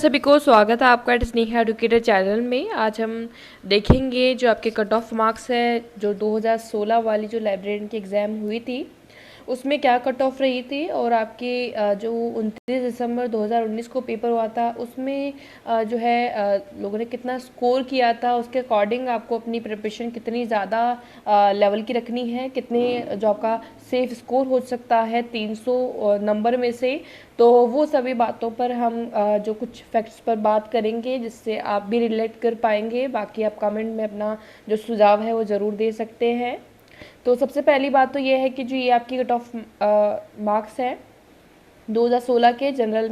सभी को स्वागत है आपका स्नेहा एडुकेटर चैनल में। आज हम देखेंगे जो आपके कट ऑफ मार्क्स है, जो 2016 वाली जो लाइब्रेरियन की एग्ज़ाम हुई थी उसमें क्या कट ऑफ रही थी, और आपकी जो 29 दिसंबर 2019 को पेपर हुआ था उसमें जो है लोगों ने कितना स्कोर किया था, उसके अकॉर्डिंग आपको अपनी प्रिपरेशन कितनी ज़्यादा लेवल की रखनी है, कितने जो आपका सेफ स्कोर हो सकता है 300 नंबर में से। तो वो सभी बातों पर हम जो कुछ फैक्ट्स पर बात करेंगे जिससे आप भी रिलेट कर पाएंगे। बाकी आप कमेंट में अपना जो सुझाव है वो ज़रूर दे सकते हैं। तो सबसे पहली बात तो ये है कि जो ये आपकी कट ऑफ मार्क्स है 2016 के जनरल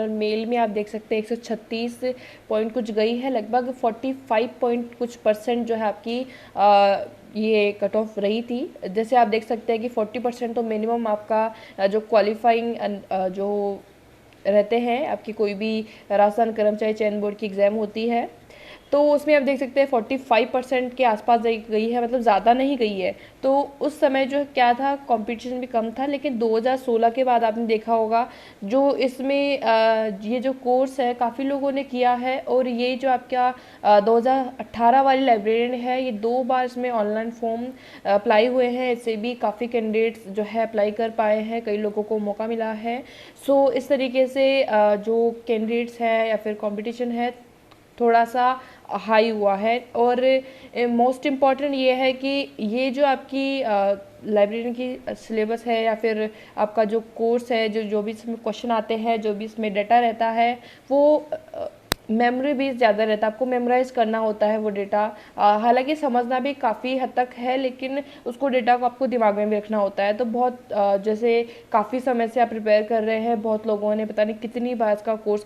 मेल में आप देख सकते हैं 136 पॉइंट कुछ गई है, लगभग 45 पॉइंट कुछ % जो है आपकी ये कट ऑफ रही थी। जैसे आप देख सकते हैं कि 40% तो मिनिमम आपका जो क्वालिफाइंग जो रहते हैं, आपकी कोई भी राजस्थान कर्मचारी चयन बोर्ड की एग्ज़ाम होती है तो उसमें आप देख सकते हैं 45% के आसपास गई है, मतलब ज़्यादा नहीं गई है। तो उस समय जो क्या था, कंपटीशन भी कम था। लेकिन 2016 के बाद आपने देखा होगा जो इसमें ये जो कोर्स है काफ़ी लोगों ने किया है, और ये जो आपका 2018 वाली लाइब्रेरियन है, ये 2 बार इसमें ऑनलाइन फॉर्म अप्लाई हुए हैं। इससे भी काफ़ी कैंडिडेट्स जो है अप्लाई कर पाए हैं, कई लोगों को मौका मिला है। सो इस तरीके से जो कैंडिडेट्स है या फिर कंपटीशन है थोड़ा सा हाई हुआ है। और मोस्ट इम्पॉर्टेंट ये है कि ये जो आपकी लाइब्रेरी की सिलेबस है या फिर आपका जो कोर्स है, जो भी इसमें क्वेश्चन आते हैं, जो भी इसमें डाटा रहता है, वो मेमोरी भी ज़्यादा रहता है, आपको मेमोराइज करना होता है वो डेटा। हालांकि समझना भी काफ़ी हद तक है, लेकिन उसको डेटा को आपको दिमाग में भी रखना होता है। तो बहुत जैसे काफ़ी समय से आप प्रिपेयर कर रहे हैं, बहुत लोगों ने पता नहीं कितनी बार इसका कोर्स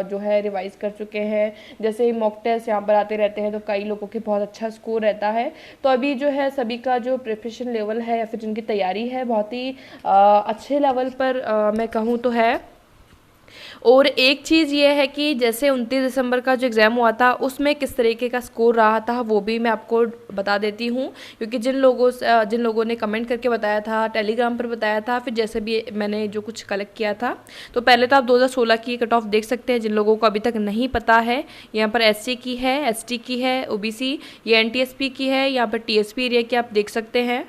जो है रिवाइज कर चुके हैं। जैसे मॉक टेस्ट यहाँ पर आते रहते हैं तो कई लोगों के बहुत अच्छा स्कोर रहता है। तो अभी जो है सभी का जो प्रिपरेशन लेवल है या फिर जिनकी तैयारी है बहुत ही अच्छे लेवल पर मैं कहूँ तो है। और एक चीज़ ये है कि जैसे 29 दिसंबर का जो एग्ज़ाम हुआ था उसमें किस तरीके का स्कोर रहा था वो भी मैं आपको बता देती हूँ, क्योंकि जिन लोगों ने कमेंट करके बताया था, टेलीग्राम पर बताया था, फिर जैसे भी मैंने जो कुछ कलेक्ट किया था। तो पहले तो आप 2016 की कट ऑफ देख सकते हैं जिन लोगों को अभी तक नहीं पता है। यहाँ पर SC की है, ST की है, OBC, ये NTSP की है, यहाँ पर TSP एरिया की आप देख सकते हैं।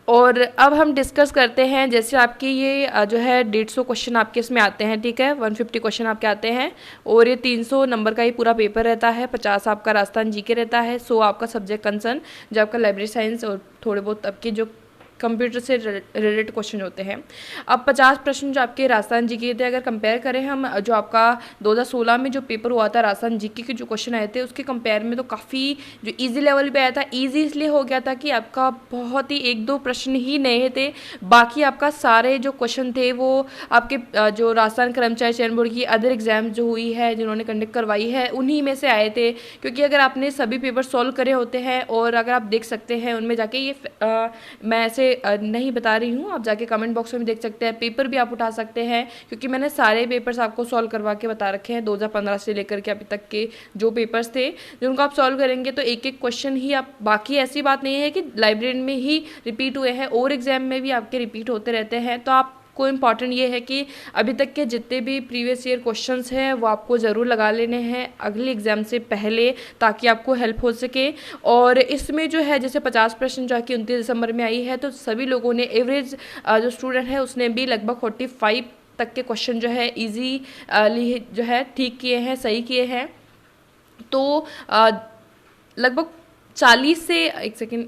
और अब हम डिस्कस करते हैं, जैसे आपकी ये जो है 150 क्वेश्चन आपके इसमें आते हैं, ठीक है, 150 क्वेश्चन आपके आते हैं, और ये 300 नंबर का ही पूरा पेपर रहता है। 50 आपका राजस्थान जीके रहता है, 100 आपका सब्जेक्ट कंसर्न जो आपका लाइब्रेरी साइंस, और थोड़े बहुत आपके जो कंप्यूटर से रिलेटेड क्वेश्चन होते हैं। अब 50 प्रश्न जो आपके राजस्थान जीके थे, अगर कंपेयर करें हम जो आपका 2016 में जो पेपर हुआ था राजस्थान जीके के जो क्वेश्चन आए थे उसके कंपेयर में तो काफ़ी जो इजी लेवल पे आया था। इजी इसलिए हो गया था कि आपका बहुत ही 1-2 प्रश्न ही नए थे, बाकी आपका सारे जो क्वेश्चन थे वो आपके जो राजस्थान कर्मचारी चयन बोर्ड की अदर एग्जाम जो हुई है, जिन्होंने कंडक्ट करवाई है, उन्हीं में से आए थे। क्योंकि अगर आपने सभी पेपर सॉल्व करे होते हैं, और अगर आप देख सकते हैं उनमें जाके, ये मैं ऐसे नहीं बता रही हूँ, आप जाके कमेंट बॉक्स में देख सकते हैं, पेपर भी आप उठा सकते हैं, क्योंकि मैंने सारे पेपर्स आपको सॉल्व करवा के बता रखे हैं। 2015 से लेकर के अभी तक के जो पेपर्स थे, जिनको आप सॉल्व करेंगे तो एक एक क्वेश्चन ही आप, बाकी ऐसी बात नहीं है कि लाइब्रेरी में ही रिपीट हुए हैं, और एग्जाम में भी आपके रिपीट होते रहते हैं। तो आप को इम्पॉर्टेंट ये है कि अभी तक के जितने भी प्रीवियस ईयर क्वेश्चंस हैं वो आपको ज़रूर लगा लेने हैं अगले एग्ज़ाम से पहले, ताकि आपको हेल्प हो सके। और इसमें जो है जैसे 50 प्रश्न जो कि 29 दिसंबर में आई है, तो सभी लोगों ने एवरेज जो स्टूडेंट है उसने भी लगभग 45 तक के क्वेश्चन जो है ईजी जो है ठीक किए हैं, सही किए हैं। तो लगभग 40 से, एक सेकेंड,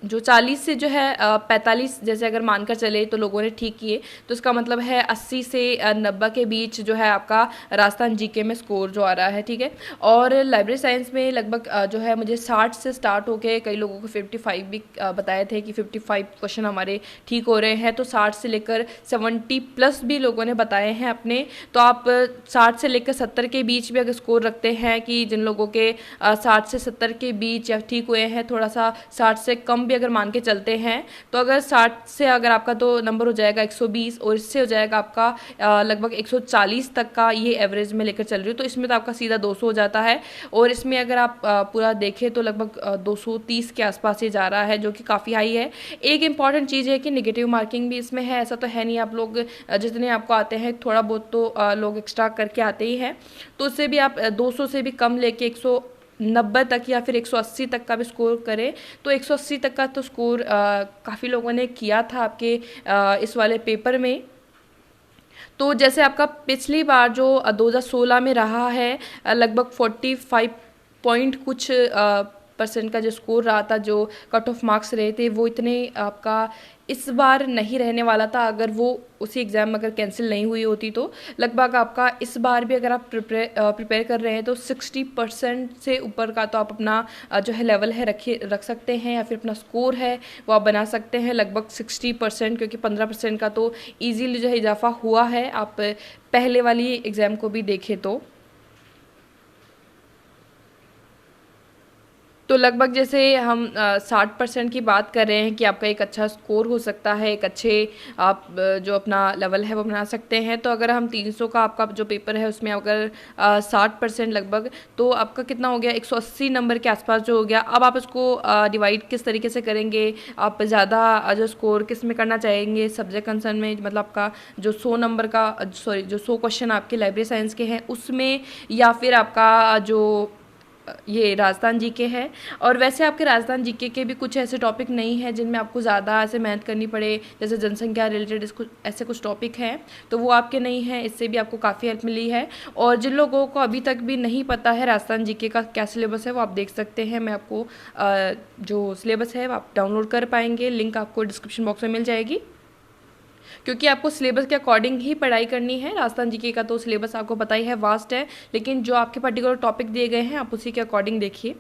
जो 40 से जो है 45 जैसे अगर मानकर चले तो लोगों ने ठीक किए, तो इसका मतलब है 80 से 90 के बीच जो है आपका राजस्थान जीके में स्कोर जो आ रहा है, ठीक है। और लाइब्रेरी साइंस में लगभग जो है मुझे 60 से स्टार्ट होके कई लोगों को 55 भी बताए थे कि 55 क्वेश्चन हमारे ठीक हो रहे हैं। तो 60 से लेकर 70+ भी लोगों ने बताए हैं अपने। तो आप 60 से लेकर 70 के बीच भी अगर स्कोर रखते हैं, कि जिन लोगों के 60 से 70 के बीच या ठीक हुए हैं, थोड़ा सा 60 से कम भी भी अगर मान के चलते हैं तो अगर 60 से अगर आपका तो नंबर हो जाएगा 120 और इससे हो जाएगा आपका लगभग 140 तक का, ये एवरेज में लेकर चल रही हूँ, तो इसमें तो आपका सीधा 200 हो जाता है। और इसमें अगर आप पूरा देखें तो लगभग 230 के आसपास ये जा रहा है, जो कि काफ़ी हाई है। एक इंपॉर्टेंट चीज़ है कि नेगेटिव मार्किंग भी इसमें है, ऐसा तो है नहीं आप लोग जितने आपको आते हैं थोड़ा बहुत तो लोग एक्स्ट्रा करके आते ही हैं, तो उससे भी आप 200 से भी कम लेके 190 तक या फिर 180 तक का भी स्कोर करें तो 180 तक का तो स्कोर काफ़ी लोगों ने किया था आपके इस वाले पेपर में। तो जैसे आपका पिछली बार जो 2016 में रहा है लगभग 45 पॉइंट कुछ परसेंट का जो स्कोर रहा था, जो कट ऑफ मार्क्स रहे थे, वो इतने आपका इस बार नहीं रहने वाला था। अगर वो उसी एग्ज़ाम अगर कैंसिल नहीं हुई होती तो लगभग आपका इस बार भी अगर आप प्रिपेयर कर रहे हैं तो 60% से ऊपर का तो आप अपना जो है लेवल है रख सकते हैं, या फिर अपना स्कोर है वो आप बना सकते हैं लगभग 60%, क्योंकि 15% का तो ईजीली जो है इजाफा हुआ है आप पहले वाली एग्ज़ाम को भी देखें तो लगभग जैसे हम 60% की बात कर रहे हैं कि आपका एक अच्छा स्कोर हो सकता है, एक अच्छे आप जो अपना लेवल है वो बना सकते हैं। तो अगर हम 300 का आपका जो पेपर है उसमें अगर 60% लगभग, तो आपका कितना हो गया 180 नंबर के आसपास जो हो गया। अब आप इसको डिवाइड किस तरीके से करेंगे, आप ज़्यादा जो स्कोर किस में करना चाहेंगे सब्जेक्ट कंसर्न में, मतलब आपका जो 100 नंबर का जो 100 क्वेश्चन आपके लाइब्रेरी साइंस के हैं उसमें, या फिर आपका जो ये राजस्थान जीके है। और वैसे आपके राजस्थान जीके के भी कुछ ऐसे टॉपिक नहीं है जिनमें आपको ज़्यादा ऐसे मेहनत करनी पड़े, जैसे जनसंख्या रिलेटेड इसको ऐसे कुछ टॉपिक हैं तो वो आपके नहीं हैं, इससे भी आपको काफ़ी हेल्प मिली है। और जिन लोगों को अभी तक भी नहीं पता है राजस्थान जीके का क्या सिलेबस है वो आप देख सकते हैं, मैं आपको जो सिलेबस है वो आप डाउनलोड कर पाएंगे, लिंक आपको डिस्क्रिप्शन बॉक्स में मिल जाएगी, क्योंकि आपको सिलेबस के अकॉर्डिंग ही पढ़ाई करनी है। राजस्थान जीके का तो सिलेबस आपको पता ही है, वास्ट है, लेकिन जो आपके पर्टिकुलर टॉपिक दिए गए हैं आप उसी के अकॉर्डिंग देखिए।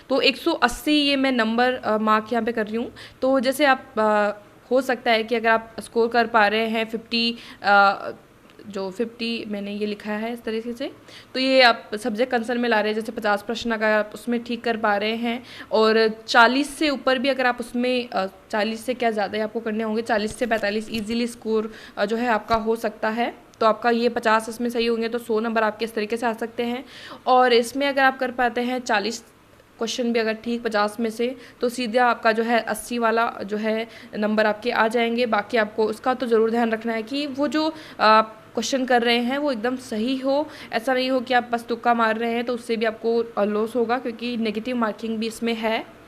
तो 180 ये मैं नंबर मार्क यहाँ पे कर रही हूँ। तो जैसे आप हो सकता है कि अगर आप स्कोर कर पा रहे हैं 50 जो 50 मैंने ये लिखा है इस तरीके से, तो ये आप सब्जेक्ट कंसर्न में ला रहे हैं, जैसे 50 प्रश्न अगर आप उसमें ठीक कर पा रहे हैं, और 40 से ऊपर भी अगर आप उसमें 40 से क्या ज़्यादा ही आपको करने होंगे, 40 से 45 ईजिली स्कोर जो है आपका हो सकता है। तो आपका ये 50 इसमें सही होंगे तो 100 नंबर आपके इस तरीके से आ सकते हैं। और इसमें अगर आप कर पाते हैं 40 क्वेश्चन भी अगर ठीक 50 में से, तो सीधा आपका जो है 80 वाला जो है नंबर आपके आ जाएंगे। बाकी आपको उसका तो ज़रूर ध्यान रखना है कि वो जो आप क्वेश्चन कर रहे हैं वो एकदम सही हो, ऐसा नहीं हो कि आप बस तुक्का मार रहे हैं, तो उससे भी आपको लॉस होगा, क्योंकि नेगेटिव मार्किंग भी इसमें है।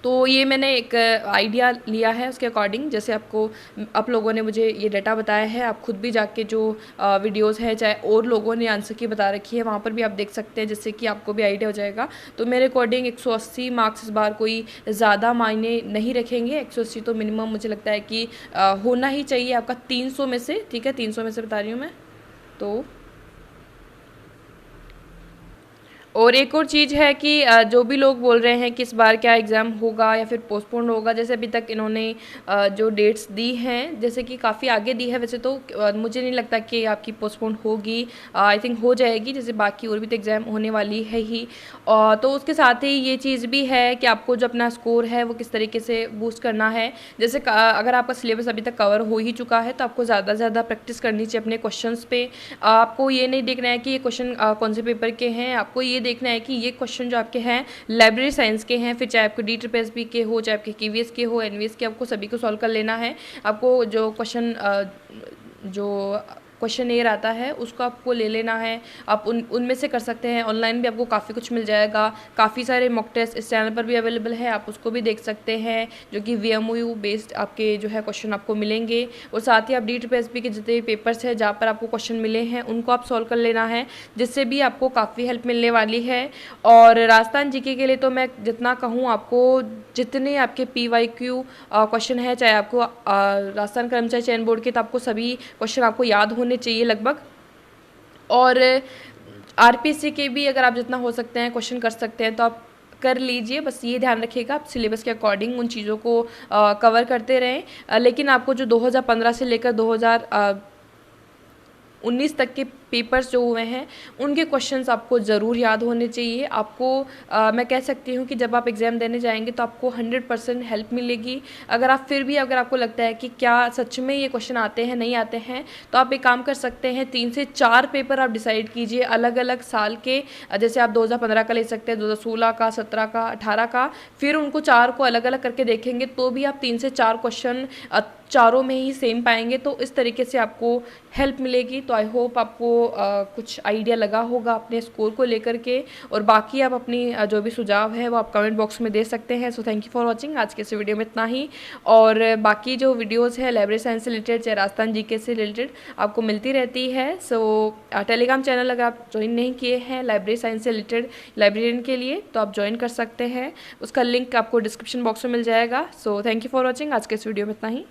तो ये मैंने एक आइडिया लिया है उसके अकॉर्डिंग, जैसे आपको आप लोगों ने मुझे ये डाटा बताया है, आप खुद भी जाके जो वीडियोस है चाहे और लोगों ने आंसर की बता रखी है वहाँ पर भी आप देख सकते हैं, जिससे कि आपको भी आइडिया हो जाएगा। तो मेरे अकॉर्डिंग 180 मार्क्स इस बार कोई ज़्यादा मायने नहीं रखेंगे। 180 तो मिनिमम मुझे लगता है कि होना ही चाहिए आपका 300 में से, ठीक है 300 में से बता रही हूँ मैं। तो और एक और चीज़ है कि जो भी लोग बोल रहे हैं कि इस बार क्या एग्ज़ाम होगा या फिर पोस्टपोन होगा, जैसे अभी तक इन्होंने जो डेट्स दी हैं, जैसे कि काफ़ी आगे दी है, वैसे तो मुझे नहीं लगता कि आपकी पोस्टपोन होगी, आई थिंक हो जाएगी, जैसे बाकी और भी तो एग्ज़ाम होने वाली है ही। तो उसके साथ ही ये चीज़ भी है कि आपको जो अपना स्कोर है वो किस तरीके से बूस्ट करना है। जैसे अगर आपका सिलेबस अभी तक कवर हो ही चुका है तो आपको ज़्यादा से ज़्यादा प्रैक्टिस करनी चाहिए अपने क्वेश्चंस पे। आपको ये नहीं देखना है कि ये क्वेश्चन कौन से पेपर के हैं, आपको ये देखना है कि ये क्वेश्चन जो आपके हैं लाइब्रेरी साइंस के हैं, फिर चाहे आपको DSSB के हो, चाहे आपके KVS के हो, NVS के, आपको सभी को सॉल्व कर लेना है। आपको जो क्वेश्चन एयर आता है उसको आपको ले लेना है, आप उनमें से कर सकते हैं। ऑनलाइन भी आपको काफ़ी कुछ मिल जाएगा, काफ़ी सारे मॉक टेस्ट इस चैनल पर भी अवेलेबल है, आप उसको भी देख सकते हैं, जो कि VMOU बेस्ड आपके जो है क्वेश्चन आपको मिलेंगे। और साथ ही आप DSSB के जितने पेपर्स हैं जहाँ पर आपको क्वेश्चन मिले हैं उनको आप सॉल्व कर लेना है, जिससे भी आपको काफ़ी हेल्प मिलने वाली है। और राजस्थान जीके के लिए तो मैं जितना कहूँ, आपको जितने आपके PYQ क्वेश्चन है, चाहे आपको राजस्थान कर्मचारी चयन बोर्ड के, तो आपको सभी क्वेश्चन आपको याद होने चाहिए लगभग। और RPSC के भी अगर आप जितना हो सकते हैं क्वेश्चन कर सकते हैं तो आप कर लीजिए, बस ये ध्यान रखिएगा आप सिलेबस के अकॉर्डिंग उन चीज़ों को कवर करते रहें। लेकिन आपको जो 2015 से लेकर 2019 तक के पेपर्स जो हुए हैं उनके क्वेश्चंस आपको ज़रूर याद होने चाहिए। आपको मैं कह सकती हूँ कि जब आप एग्ज़ाम देने जाएंगे तो आपको 100% हेल्प मिलेगी। अगर आप फिर भी अगर आपको लगता है कि क्या सच में ये क्वेश्चन आते हैं नहीं आते हैं, तो आप एक काम कर सकते हैं, 3 से 4 पेपर आप डिसाइड कीजिए अलग अलग साल के। जैसे आप 2015 का ले सकते हैं, 2016 का, 17 का, 18 का, फिर उनको 4 को अलग अलग करके देखेंगे तो भी आप 3 से 4 क्वेश्चन चारों में ही सेम पाएंगे। तो इस तरीके से आपको हेल्प मिलेगी। तो आई होप आपको कुछ आइडिया लगा होगा अपने स्कोर को लेकर के, और बाकी आप अपनी जो भी सुझाव है वो आप कमेंट बॉक्स में दे सकते हैं। So thank you for watching. आज के इस वीडियो में इतना ही, और बाकी जो वीडियोज़ है लाइब्रेरी साइंस से रिलेटेड, चाहे राजस्थान जीके से रिलेटेड, आपको मिलती रहती है। सो टेलीग्राम चैनल अगर आप ज्वाइन नहीं किए हैं लाइब्रेरी साइंस से रिलेटेड लाइब्रेरियन के लिए, तो आप ज्वाइन कर सकते हैं। उसका लिंक आपको डिस्क्रिप्शन बॉक्स में मिल जाएगा। So thank you for watching. आज के इस वीडियो में इतना ही।